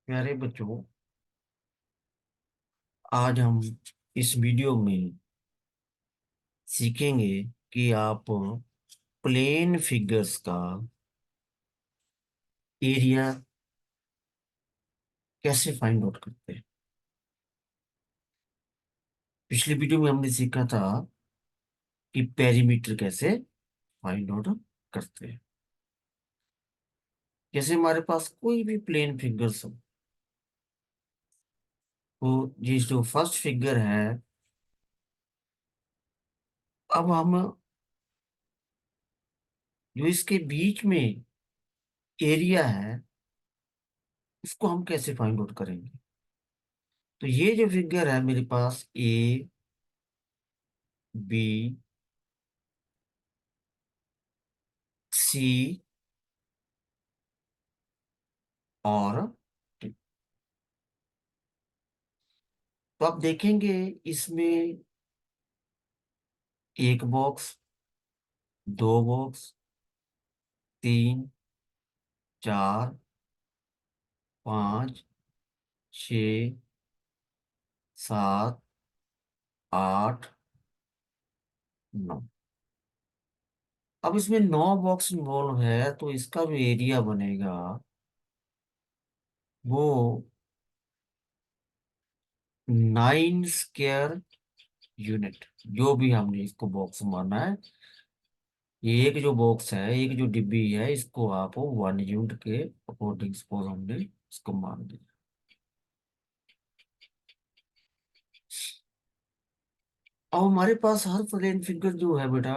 प्यारे बच्चों, आज हम इस वीडियो में सीखेंगे कि आप प्लेन फिगर्स का एरिया कैसे फाइंड आउट करते हैं। पिछली वीडियो में हमने सीखा था कि पेरीमीटर कैसे फाइंड आउट करते हैं। जैसे हमारे पास कोई भी प्लेन फिगर्स हो, तो ये जो फर्स्ट फिगर है, अब हम जो इसके बीच में एरिया है उसको हम कैसे फाइंड आउट करेंगे। तो ये जो फिगर है मेरे पास ए बी सी और टी। तो आप देखेंगे इसमें एक बॉक्स, दो बॉक्स, तीन, चार, पाँच, छ, सात, आठ, नौ। अब इसमें नौ बॉक्स इन्वॉल्व है, तो इसका जो एरिया बनेगा वो 9 स्क्वायर यूनिट। जो भी हमने इसको बॉक्स माना है, ये एक जो बॉक्स है, एक जो डिब्बी है, इसको आप 1 यूनिट के अकॉर्डिंग सपोज हमने इसको मान लिया। अब हमारे पास हर प्लेन फिगर जो है बेटा,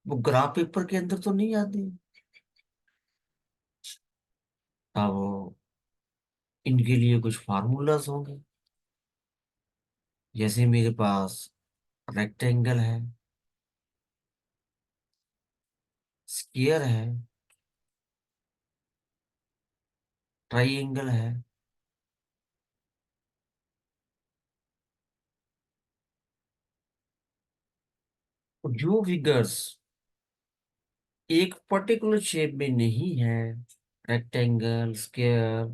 वो ग्राफ पेपर के अंदर तो नहीं आती। अब इनके लिए कुछ फार्मूलाज होंगे। जैसे मेरे पास रेक्टेंगल है, स्क्वायर है, ट्राइंगल है। और जो फिगर्स एक पर्टिकुलर शेप में नहीं है, रेक्टेंगल, स्क्वायर,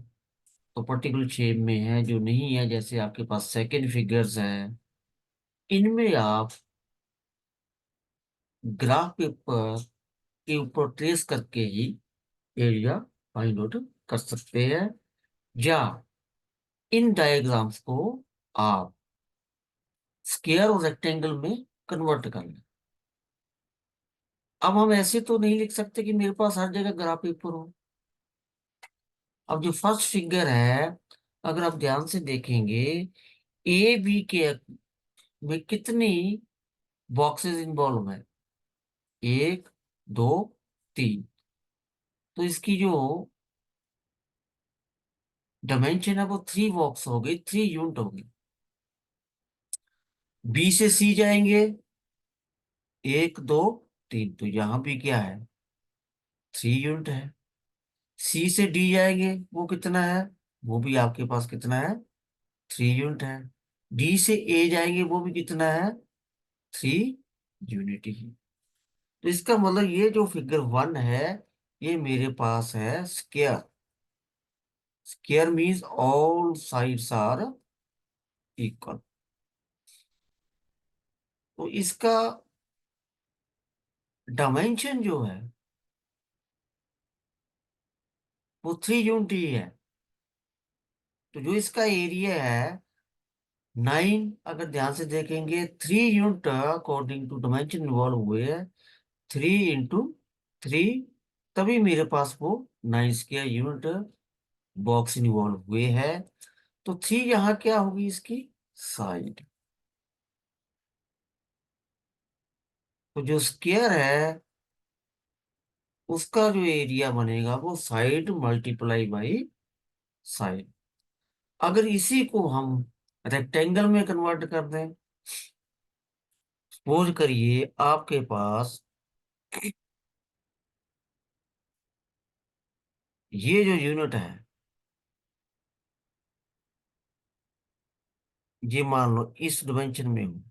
तो पर्टिकुलर शेप में है, जो नहीं है, जैसे आपके पास सेकंड फिगर्स है, इनमें आप ग्राफ पेपर के ऊपर ट्रेस करके ही एरिया फाइंड आउट कर सकते हैं, या इन डायग्राम्स को आप स्क्वायर और रेक्टेंगल में कन्वर्ट कर लें। अब हम ऐसे तो नहीं लिख सकते कि मेरे पास हर जगह ग्राफ पेपर हो। अब जो फर्स्ट फिगर है, अगर आप ध्यान से देखेंगे, ए बी के में कितनी बॉक्सेस इन्वॉल्व है, एक, दो, तीन। तो इसकी जो डायमेंशन है वो 3 बॉक्स हो गई, 3 यूनिट होगी। बी से सी जाएंगे, एक, दो, तीन, तो यहां भी क्या है, 3 यूनिट है। सी से डी जाएंगे, वो कितना है, वो भी आपके पास कितना है, 3 यूनिट है। डी से ए जाएंगे, वो भी कितना है, 3 यूनिट ही। तो इसका मतलब ये जो फिगर 1 है, ये मेरे पास है square. Square means all sides are equal. तो इसका डायमेंशन जो है वो 3 यूनिट ही है। तो जो इसका एरिया है 9, अगर ध्यान से देखेंगे 3 unit according to dimension involve हुए हैं, 3 इंटू 3, तभी मेरे पास वो 9 स्क्वायर यूनिट बॉक्स इन्वॉल्व हुए हैं। तो 3 यहाँ क्या होगी, इसकी साइड। तो जो स्क्वायर है उसका जो एरिया बनेगा वो साइड मल्टीप्लाई बाई साइड। अगर इसी को हम रेक्टेंगल में कन्वर्ट कर दें, सपोज करिए आपके पास ये जो यूनिट है, ये मान लो इस डिमेंशन में हो,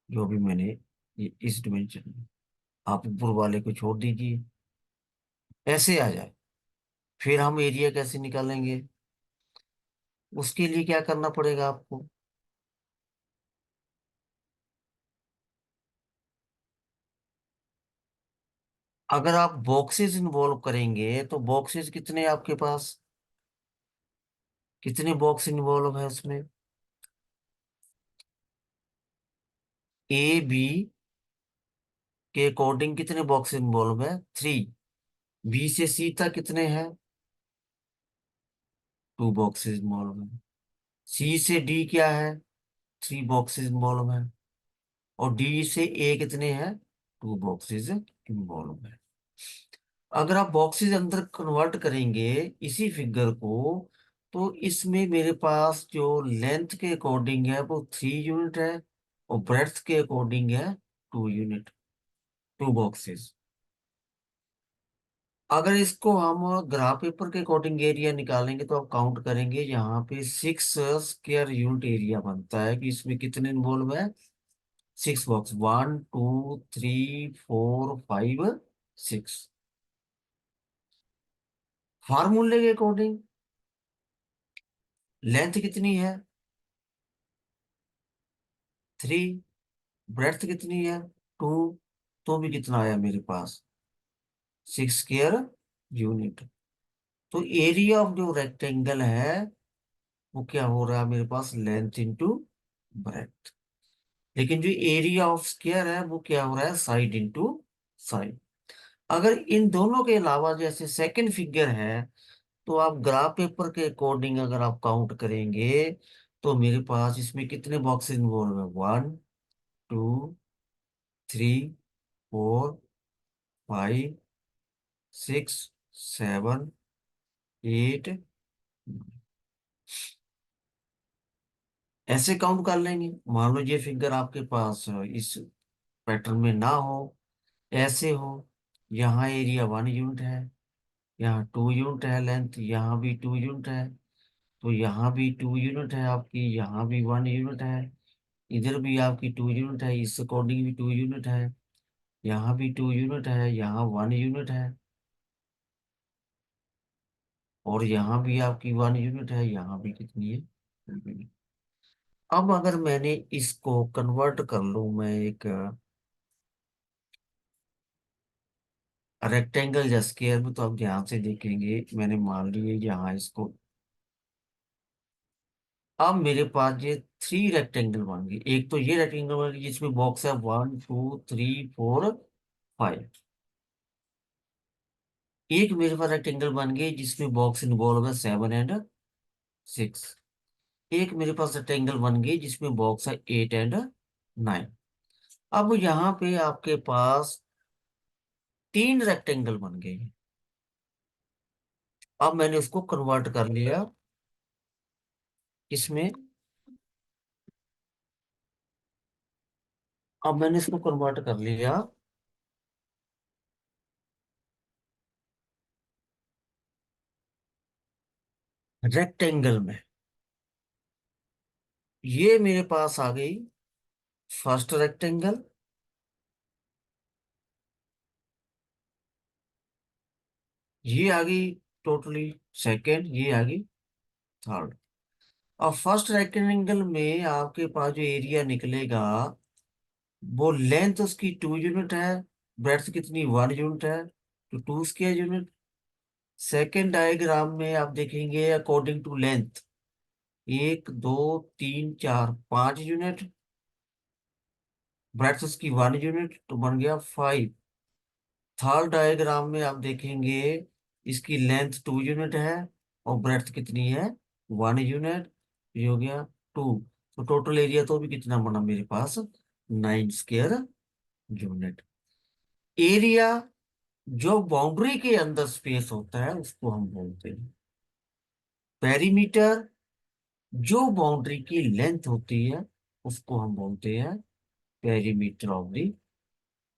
जो भी मैंने ये इस डिमेंशन में, आप ऊपर वाले को छोड़ दीजिए, ऐसे आ जाए। फिर हम एरिया कैसे निकालेंगे, उसके लिए क्या करना पड़ेगा आपको? अगर आप बॉक्सेस इन्वॉल्व करेंगे तो बॉक्सेस कितने हैं आपके पास? कितने बॉक्स इन्वॉल्व है उसमें? ए बी के अकॉर्डिंग कितने बॉक्स इन्वॉल्व है? 3। बी से सी तक कितने हैं? 2 बॉक्सेस इन्वॉल्व है। सी से डी क्या है? 3 बॉक्सेस इन्वॉल्व है। और डी से ए कितने हैं? 2 बॉक्सेस इन्वॉल्व है। अगर आप बॉक्सेस अंदर कन्वर्ट करेंगे इसी फिगर को, तो इसमें मेरे पास जो लेंथ के अकॉर्डिंग है वो 3 यूनिट है, और ब्रेड्थ के अकॉर्डिंग है 2 यूनिट। 2 बॉक्सेस। अगर इसको हम ग्राफ पेपर के अकॉर्डिंग एरिया निकालेंगे तो आप काउंट करेंगे, यहाँ पे 6 स्क्वायर यूनिट एरिया बनता है कि इसमें कितने इन्वॉल्व है? 6 बॉक्स, 1 2 3 4 5 6। फार्मूले के अकॉर्डिंग लेंथ कितनी है? 3। ब्रेड्थ कितनी है? 2। तो भी कितना आया मेरे पास? 6 स्क्वायर यूनिट। तो एरिया ऑफ जो रेक्टेंगल है वो क्या हो रहा है मेरे पास? Length into breadth. लेकिन जो एरिया ऑफ स्क्वायर है वो क्या हो रहा है? Side into side. अगर इन दोनों के अलावा जैसे सेकंड फिगर है, तो आप ग्राफ पेपर के अकॉर्डिंग अगर आप काउंट करेंगे तो मेरे पास इसमें कितने बॉक्स इन्वॉल्व है? 1 2 3 4 5 6 7 8। ऐसे काउंट कर लेंगे। मान लो ये फिगर आपके पास इस पैटर्न में ना हो, ऐसे हो। यहाँ एरिया 1 यूनिट है, यहाँ 2 यूनिट है लेंथ, यहाँ भी 2 यूनिट है। तो यहाँ भी 2 यूनिट है आपकी, यहाँ भी 1 यूनिट है। इधर भी आपकी 2 यूनिट है, इस अकॉर्डिंग भी 2 यूनिट है। यहाँ भी 2 यूनिट है, यहाँ 1 यूनिट है। और यहाँ भी आपकी 1 यूनिट है, यहाँ भी कितनी है? 2 यूनिट। अब अगर मैंने इसको कन्वर्ट कर लूं मैं एक रेक्टेंगल या स्क्वायर में, तो आप ध्यान से देखेंगे मैंने मान लिए यहाँ इसको। अब मेरे पास ये 3 रेक्टेंगल बन गए। एक तो ये रेक्टेंगल बन गई जिसमें बॉक्स है 1 2 3 4 5। एक मेरे पास रेक्टेंगल बन गई जिसमें बॉक्स इन्वॉल्व है 7 एंड 6। एक मेरे पास रेक्टेंगल बन गई जिसमें बॉक्स है 8 एंड 9। अब यहाँ पे आपके पास 3 रेक्टेंगल बन गए हैं। अब मैंने उसको कन्वर्ट कर लिया इसमें। अब मैंने इसको कन्वर्ट कर लिया रेक्टेंगल में। ये मेरे पास आ गई फर्स्ट रेक्टेंगल, ये आ गई टोटली सेकेंड, ये आ गई थर्ड। अब फर्स्ट रेक्टेंगल में आपके पास जो एरिया निकलेगा वो लेंथ उसकी 2 यूनिट है, ब्रेड्थ कितनी? 1 यूनिट है, तो 2 स्क्वायर यूनिट। सेकेंड डायग्राम में आप देखेंगे according to length 1 2 3 4 5 unit, breadth उसकी 1 यूनिट, तो बन गया 5। थर्ड डायग्राम में आप देखेंगे इसकी लेंथ 2 यूनिट है और ब्रेड्थ कितनी है? 1 यूनिट। ये हो गया 2। तो टोटल एरिया तो भी कितना बना मेरे पास? 9 स्क्वायर यूनिट। एरिया जो बाउंड्री के अंदर स्पेस होता है उसको हम बोलते हैं पेरीमीटर। जो बाउंड्री की लेंथ होती है उसको हम बोलते हैं पेरीमीटर ऑफ द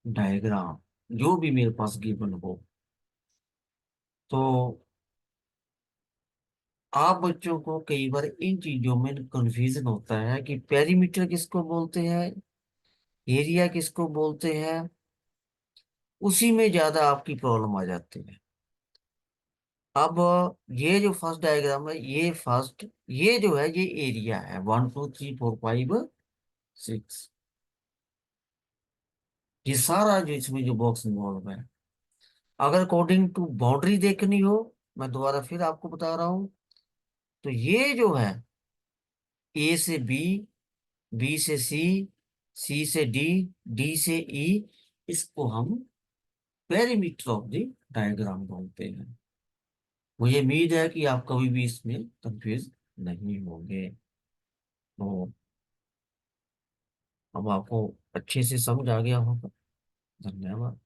डायग्राम, जो भी मेरे पास गिवन हो। तो आप बच्चों को कई बार इन चीजों में कंफ्यूजन होता है कि पेरीमीटर किसको बोलते हैं, एरिया किसको बोलते हैं। उसी में ज्यादा आपकी प्रॉब्लम आ जाती है। अब ये जो फर्स्ट डायग्राम है, ये फर्स्ट, ये जो है ये एरिया है, 1 2 3 4 5 6। ये सारा जो इसमें जो बॉक्स इन्वॉल्व है, अगर अकॉर्डिंग टू बाउंड्री देखनी हो, मैं दोबारा फिर आपको बता रहा हूं, तो ये जो है ए से बी, बी से सी, सी से डी, डी से ई, इसको हम पेरीमीटर ऑफ द डायग्राम बोलते हैं। मुझे उम्मीद है कि आप कभी भी इसमें कंफ्यूज नहीं होंगे। तो अब आपको अच्छे से समझ आ गया होगा। धन्यवाद।